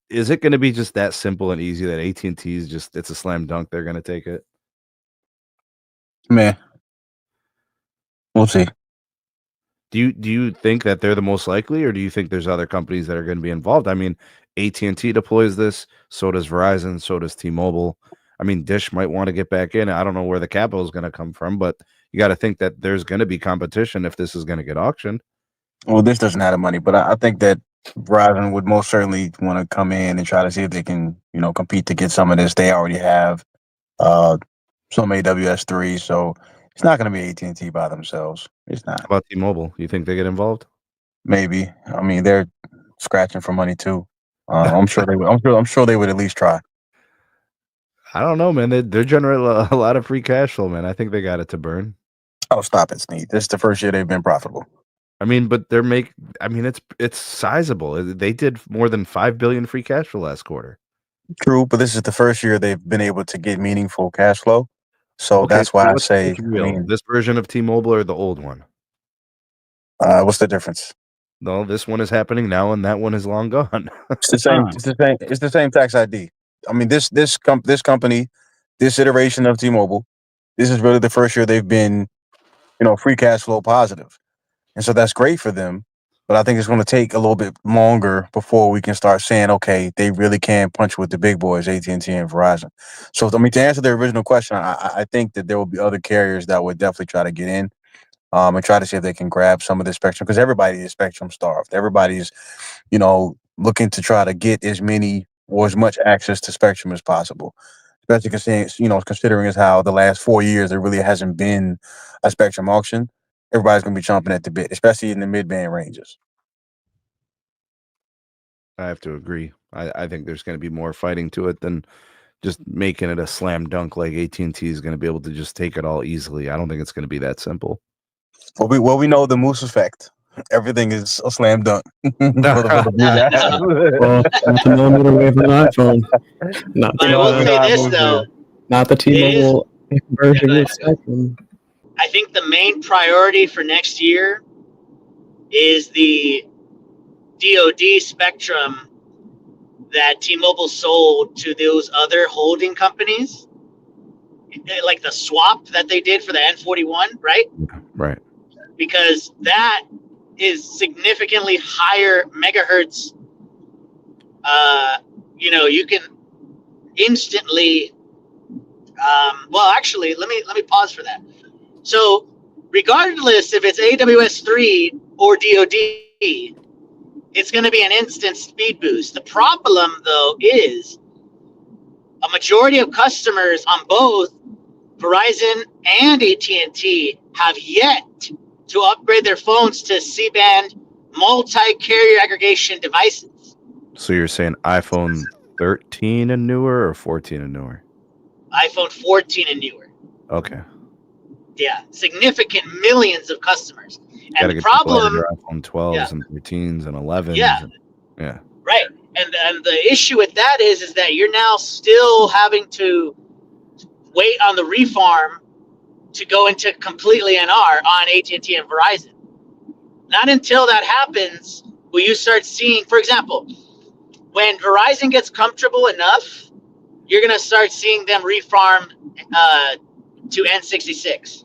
is it going to be just that simple and easy that AT&T is just it's a slam dunk? They're going to take it. Man, we'll see. Do you think that they're the most likely, or do you think there's other companies that are going to be involved? I mean, AT&T deploys this, so does Verizon, so does T-Mobile. I mean, Dish might want to get back in. I don't know where the capital is going to come from, but you got to think that there's going to be competition if this is going to get auctioned. Well, this doesn't have the money, but I think that Verizon would most certainly want to come in and try to see if they can, compete to get some of this. They already have some AWS3, so it's not going to be AT&T by themselves. It's How not. about T-Mobile? You think they get involved? Maybe. I mean, they're scratching for money too. I'm sure they would. I'm sure they would at least try. I don't know, man. They're generating a lot of free cash flow, man. I think they got it to burn. Oh, stop it, Sneed. This is the first year they've been profitable. I mean, but it's sizable. They did more than $5 billion free cash flow last quarter. True, but this is the first year they've been able to get meaningful cash flow. So Okay, that's why I what's say, real? This version of T-Mobile or the old one? What's the difference? No, this one is happening now, and that one is long gone. It's the same. It's the same. It's the same tax ID. I mean, this company, this iteration of T-Mobile, this is really the first year they've been, free cash flow positive, and so that's great for them. But I think it's going to take a little bit longer before we can start saying, okay, they really can punch with the big boys, AT&T and Verizon. So, I mean, to answer the original question, I think that there will be other carriers that would definitely try to get in. And try to see if they can grab some of the spectrum, because everybody is spectrum starved. Everybody's, looking to try to get as many or as much access to spectrum as possible. Especially considering as how the last 4 years there really hasn't been a spectrum auction. Everybody's going to be chomping at the bit, especially in the mid-band ranges. I have to agree. I think there's going to be more fighting to it than just making it a slam dunk like AT&T is going to be able to just take it all easily. I don't think it's going to be that simple. Well, we know the Moose effect. Everything is a slam dunk. Well, not the mmWave on iPhone. But I will say this though. Not the T-Mobile version of Spectrum. I think the main priority for next year is the DoD spectrum that T-Mobile sold to those other holding companies, like the swap that they did for the N41, right? Right. Because that is significantly higher megahertz. You can instantly. Well, actually, let me pause for that. So, regardless if it's AWS3 or DoD, it's going to be an instant speed boost. The problem, though, is a majority of customers on both Verizon and AT&T have yet to upgrade their phones to C-band multi-carrier aggregation devices. So you're saying iPhone 13 and newer or 14 and newer? iPhone 14 and newer. Okay. Yeah, significant millions of customers. And the problem, your iPhone 12s and 13s and 11s. Yeah. Yeah. Right. And the issue with that is that you're now still having to wait on the refarm to go into completely NR on AT&T and Verizon. Not until that happens will you start seeing, for example, when Verizon gets comfortable enough, you're going to start seeing them refarm to N66.